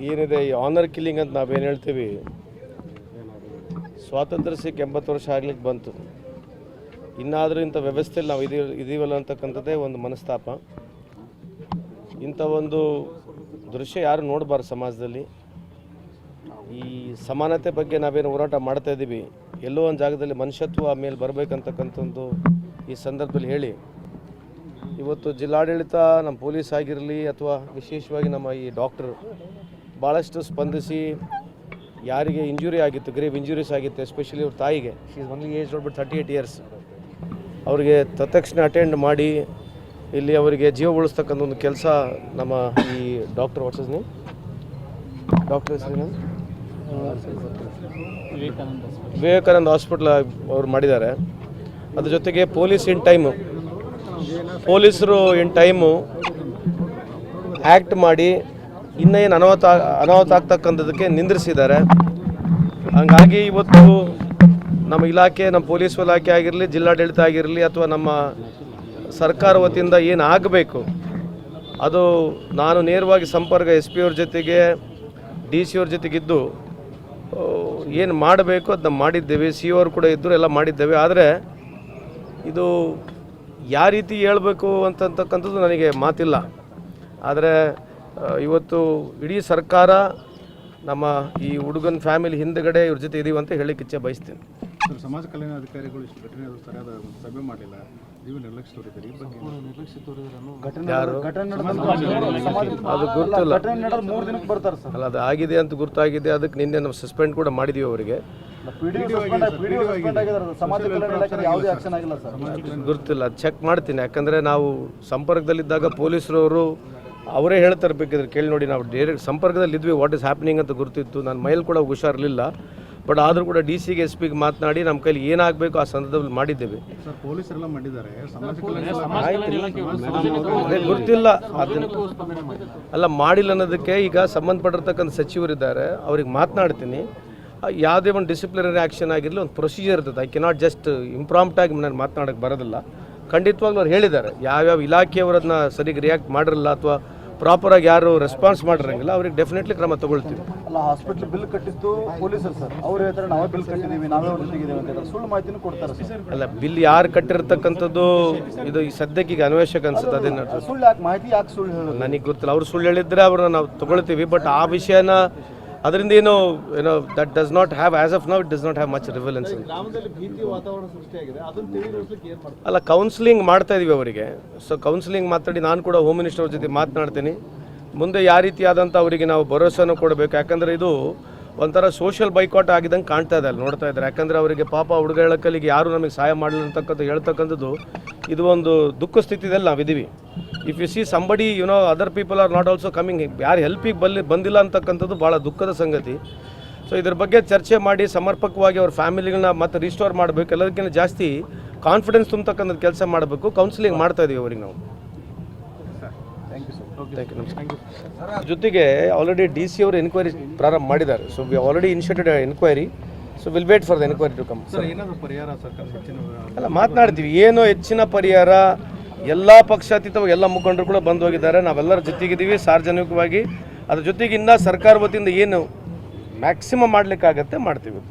ಏನಿದೆ ಈ honour killing ಅಂತ ನಾವೇನು ಹೇಳ್ತೀವಿ, ಸ್ವಾತಂತ್ರ್ಯ ಸಿಕ್ಕ 80 ವರ್ಷ ಆಗ್ಲಿಕ್ಕೆ ಬಂತು. ಇನ್ನಾದರೂ ಇಂಥ ವ್ಯವಸ್ಥೆಯಲ್ಲಿ ನಾವು ಇದೀವಲ್ಲ ಅಂತಕ್ಕಂಥದ್ದೇ ಒಂದು ಮನಸ್ತಾಪ. ಇಂಥ ಒಂದು ದೃಶ್ಯ ಯಾರು ನೋಡಬಾರ್ದು ಸಮಾಜದಲ್ಲಿ. ಈ ಸಮಾನತೆ ಬಗ್ಗೆ ನಾವೇನು ಹೋರಾಟ ಮಾಡ್ತಾ ಇದ್ದೀವಿ, ಎಲ್ಲೋ ಒಂದು ಜಾಗದಲ್ಲಿ ಮನುಷ್ಯತ್ವ ಮೇಲೆ ಬರಬೇಕಂತಕ್ಕಂಥದ್ದು ಈ ಸಂದರ್ಭದಲ್ಲಿ ಹೇಳಿ, ಇವತ್ತು ಜಿಲ್ಲಾಡಳಿತ, ನಮ್ಮ ಪೊಲೀಸ್ ಆಗಿರಲಿ ಅಥವಾ ವಿಶೇಷವಾಗಿ ನಮ್ಮ ಈ ಡಾಕ್ಟರ್ ಭಾಳಷ್ಟು ಸ್ಪಂದಿಸಿ ಯಾರಿಗೆ ಇಂಜುರಿ ಆಗಿತ್ತು, ಗ್ರೇವ್ ಇಂಜುರೀಸ್ ಆಗಿತ್ತು, ಎಸ್ಪೆಷಲಿ ಅವ್ರ ತಾಯಿಗೆ, she is only age but 38 years, ಅವರಿಗೆ ತತ್ಕ್ಷಣ ಅಟೆಂಡ್ ಮಾಡಿ ಇಲ್ಲಿ ಅವರಿಗೆ ಜೀವ ಉಳಿಸ್ತಕ್ಕಂಥ ಒಂದು ಕೆಲಸ ನಮ್ಮ ಈ ಡಾಕ್ಟರ್ ವಾಟ್ಸ್ ನೇಮ್ ಡಾಕ್ಟರ್ ಹೆಸರು ವಿವೇಕಾನಂದ ಹಾಸ್ಪಿಟ್ಲ್ ಅವ್ರು ಮಾಡಿದ್ದಾರೆ. ಅದ್ರ ಜೊತೆಗೆ ಪೊಲೀಸರು ಇನ್ ಟೈಮು ಆ್ಯಕ್ಟ್ ಮಾಡಿ ಇನ್ನೇನು ಅನಾಹುತ ಆಗ್ತಕ್ಕಂಥದ್ದಕ್ಕೆ ನಿಂದಿರಿಸಿದ್ದಾರೆ. ಹಂಗಾಗಿ ಇವತ್ತು ನಮ್ಮ ಇಲಾಖೆ, ನಮ್ಮ ಪೊಲೀಸ್ ಇಲಾಖೆ ಆಗಿರಲಿ, ಜಿಲ್ಲಾಡಳಿತ ಆಗಿರಲಿ ಅಥವಾ ನಮ್ಮ ಸರ್ಕಾರ ವತಿಯಿಂದ ಏನು ಆಗಬೇಕು ಅದು ನಾನು ನೇರವಾಗಿ ಸಂಪರ್ಕ SP ಅವ್ರ ಜೊತೆಗೆ DC ಅವ್ರ ಜೊತೆಗಿದ್ದು ಏನು ಮಾಡಬೇಕು ಅದನ್ನ ಮಾಡಿದ್ದೇವೆ. CO ಅವರು ಕೂಡ ಇದ್ದರು, ಎಲ್ಲ ಮಾಡಿದ್ದೇವೆ. ಆದರೆ ಇದು ಯಾವ ರೀತಿ ಹೇಳಬೇಕು ಅಂತಕ್ಕಂಥದ್ದು ನನಗೆ ಮಾತಿಲ್ಲ. ಆದರೆ ಇವತ್ತು ಇಡೀ ಸರ್ಕಾರ ನಮ್ಮ ಈ ಹುಡುಗನ ಫ್ಯಾಮಿಲಿ ಹಿಂದುಗಡೆ ಇವ್ರ ಜೊತೆ ಇದೀವಿ ಅಂತ ಹೇಳಲಿಕ್ಕೆ ಇಚ್ಛೆ ಬಯಸ್ತೀನಿ. ಸಮಾಜ ಕಲ್ಯಾಣ ಅಧಿಕಾರಿಗಳು ಇಷ್ಟು ಘಟನೆ ಸರಿಯಾದ ಸಭೆ ಮಾಡಲಿಲ್ಲ, ನೀವು ನಿರ್ಲಕ್ಷ್ಯ ತೋರಿದ್ದೀರಿ. ಅದು ಗೊತ್ತಿಲ್ಲ, ಅಲ್ಲ ಅದು ಆಗಿದೆ ಅಂತ ಗೊತ್ತಾಗಿದೆ. ಅದಕ್ಕೆ ನಿನ್ನೆ ನಾವು ಸಸ್ಪೆಂಡ್ ಕೂಡ ಮಾಡಿದ್ದೀವಿ ಅವರಿಗೆ. ಗೊತ್ತಿಲ್ಲ, ಚೆಕ್ ಮಾಡ್ತೀನಿ. ಯಾಕಂದರೆ ನಾವು ಸಂಪರ್ಕದಲ್ಲಿದ್ದಾಗ ಪೊಲೀಸರವರು ಅವರೇ ಹೇಳ್ತಾರೆ, ಬೇಕಿದ್ರೆ ಕೇಳಿ ನೋಡಿ. ನಾವು ಡೈರೆಕ್ಟ್ ಸಂಪರ್ಕದಲ್ಲಿದ್ವಿ, ವಾಟ್ ಈಸ್ ಹ್ಯಾಪ್ನಿಂಗ್ ಅಂತ ಗೊತ್ತಿತ್ತು. ನನ್ನ ಮೈಲ್ ಕೂಡ ಹುಷಾರಿರಲಿಲ್ಲ, ಬಟ್ ಆದರೂ ಕೂಡ DC-ಗೆ SP-ಗೆ ಮಾತನಾಡಿ ನಮ್ಮ ಕೈಲಿ ಏನಾಗಬೇಕು ಆ ಸಂದರ್ಭದಲ್ಲಿ ಮಾಡಿದ್ದೇವೆ. ಪೊಲೀಸರೆಲ್ಲ ಮಾಡಿದ್ದಾರೆ, ಗೊತ್ತಿಲ್ಲ ಅಲ್ಲ ಮಾಡಿಲ್ಲ ಅನ್ನೋದಕ್ಕೆ ಈಗ ಸಂಬಂಧಪಟ್ಟಿರ್ತಕ್ಕಂಥ ಸಚಿವರಿದ್ದಾರೆ, ಅವ್ರಿಗೆ ಮಾತನಾಡ್ತೀನಿ. ಯಾವುದೇ ಒಂದು ಡಿಸಿಪ್ಲಿನರಿ ಆ್ಯಕ್ಷನ್ ಆಗಿರಲಿ, ಒಂದು ಪ್ರೊಸೀಜರ್ ಇರ್ತದೆ. ಐ ಕೆನಾಟ್ ಜಸ್ಟ್ ಇಂಪ್ರಾಂಪ್ಟಾಗಿ ನಾನು ಮಾತನಾಡೋಕ್ಕೆ ಬರೋದಿಲ್ಲ. ಖಂಡಿತವಾಗ್ಲೂ ಅವ್ರು ಹೇಳಿದ್ದಾರೆ, ಯಾವ್ಯಾವ ಇಲಾಖೆಯವರನ್ನ ಸರಿಗೆ ರಿಯಾಕ್ಟ್ ಮಾಡಿರಲ್ಲ ಅಥವಾ ಪ್ರಾಪರಾಗಿ ಯಾರು ರೆಸ್ಪಾನ್ಸ್ ಮಾಡಿರಂಗಿಲ್ಲ, ಅವ್ರಿಗೆ ಡೆಫಿನೆಟ್ಲಿ ಕ್ರಮ ತಗೊಳ್ತೀವಿ. ಅಲ್ಲ, ಹಾಸ್ಪಿಟ್ಲ್ ಬಿಲ್ ಕಟ್ಟಿದ್ದು ಪೊಲೀಸರು ಸರ್, ಅವ್ರು ಹೇಳ್ತಾರೆ ನಾವೇ ಬಿಲ್ ಕಟ್ಟಿದ್ದೀವಿ, ನಾವೇ ಅವ್ರ ಜೊತೆಗಿದ್ದೀವಿ ಅಂತ ಸುಳ್ಳು ಮಾಹಿತಿನೂ ಕೊಡ್ತಾರೆ ಸರ್. ಅಲ್ಲ, ಬಿಲ್ ಯಾರು ಕಟ್ಟಿರ್ತಕ್ಕಂಥದ್ದು ಇದು ಈ ಸದ್ಯಕ್ಕೆ ಈಗ ಅನ್ವೇಷಕ ಅನ್ಸುತ್ತೆ. ಅದೇನು ಸುಳ್ಳು ಯಾಕೆ ಮಾಹಿತಿ ಯಾಕೆ ಸುಳ್ಳು ಹೇಳೋದು ನನಗೆ ಗೊತ್ತಿಲ್ಲ. ಅವ್ರು ಸುಳ್ಳು ಹೇಳಿದ್ರೆ ಅವ್ರನ್ನ ನಾವು ತಗೊಳ್ತೀವಿ. ಬಟ್ ಆ ವಿಷಯನ ಅದರಿಂದ ಏನೋ that does not have as of now it does not have much relevance. ಅಲ್ಲ, ಕೌನ್ಸಿಲಿಂಗ್ ಮಾಡ್ತಾ ಇದೀವಿ ಅವರಿಗೆ. ಸೊ ಕೌನ್ಸಿಲಿಂಗ್ ಮಾತಾಡಿ ನಾನು ಕೂಡ ಹೋಮ್ ಮಿನಿಸ್ಟರ್ ಅವ್ರ ಜೊತೆ ಮಾತನಾಡ್ತೀನಿ. ಮುಂದೆ ಯಾವ ರೀತಿಯಾದಂಥ ಅವರಿಗೆ ನಾವು ಭರವಸೆನೂ ಕೊಡಬೇಕು. ಯಾಕಂದರೆ ಇದು ಒಂಥರ ಸೋಷಿಯಲ್ ಬೈಕಾಟ್ ಆಗಿದ್ದಂಗೆ ಕಾಣ್ತಾ ಇದೆ, ಅಲ್ಲಿ ನೋಡ್ತಾ ಇದ್ದಾರೆ. ಯಾಕಂದರೆ ಅವರಿಗೆ ಪಾಪ ಹುಡುಗ ಹೇಳಕ್ಕಲ್ಲಿಗೆ ಯಾರು ನಮಗೆ ಸಹಾಯ ಮಾಡಲಿಲ್ಲ ಅಂತಕ್ಕಂಥ ಹೇಳ್ತಕ್ಕಂಥದ್ದು ಇದು ಒಂದು ದುಃಖ ಸ್ಥಿತಿಯಲ್ಲಿ ನಾವಿದ್ದೀವಿ. If U C somebody other people are not also coming, ಯಾರು ಹೆಲ್ಪಿಗೆ ಬಂದಿಲ್ಲ ಅಂತಕ್ಕಂಥದ್ದು ಭಾಳ ದುಃಖದ ಸಂಗತಿ. ಸೊ ಇದ್ರ ಬಗ್ಗೆ ಚರ್ಚೆ ಮಾಡಿ ಸಮರ್ಪಕವಾಗಿ ಅವ್ರ ಫ್ಯಾಮಿಲಿಗಳನ್ನ ಮತ್ತೆ ರಿಸ್ಟೋರ್ ಮಾಡಬೇಕು. ಎಲ್ಲದಕ್ಕಿಂತ ಜಾಸ್ತಿ ಕಾನ್ಫಿಡೆನ್ಸ್ ತುಂಬತಕ್ಕಂಥದ್ದು ಕೆಲಸ ಮಾಡಬೇಕು. ಕೌನ್ಸಿಲಿಂಗ್ ಮಾಡ್ತಾ ಇದೀವಿ ಅವ್ರಿಗೆ ನಾವು. ಥ್ಯಾಂಕ್ ಯು, ನಮಸ್ಕಾರ. ಜೊತೆಗೆ ಆಲ್ರೆಡಿ DC ಅವರು ಎನ್ಕ್ವೈರಿ ಪ್ರಾರಂಭ ಮಾಡಿದ್ದಾರೆ. So we already initiated enquiry. So will wait for the enquiry to come. ಅಲ್ಲ, ಮಾತನಾಡ್ತೀವಿ. ಏನು ಹೆಚ್ಚಿನ ಪರಿಹಾರ ಎಲ್ಲ ಪಕ್ಷಾತೀತವಾಗಿ ಎಲ್ಲ ಮುಖಂಡರು ಕೂಡ ಬಂದು ಹೋಗಿದ್ದಾರೆ. ನಾವೆಲ್ಲರ ಜೊತೆಗಿದ್ದೀವಿ ಸಾರ್ವಜನಿಕವಾಗಿ. ಅದ್ರ ಜೊತೆಗೆ ಇನ್ನೂ ಸರ್ಕಾರ ವತಿಯಿಂದ ಏನು ಮ್ಯಾಕ್ಸಿಮಮ್ ಮಾಡಲಿಕ್ಕಾಗತ್ತೆ ಮಾಡ್ತೀವಿ.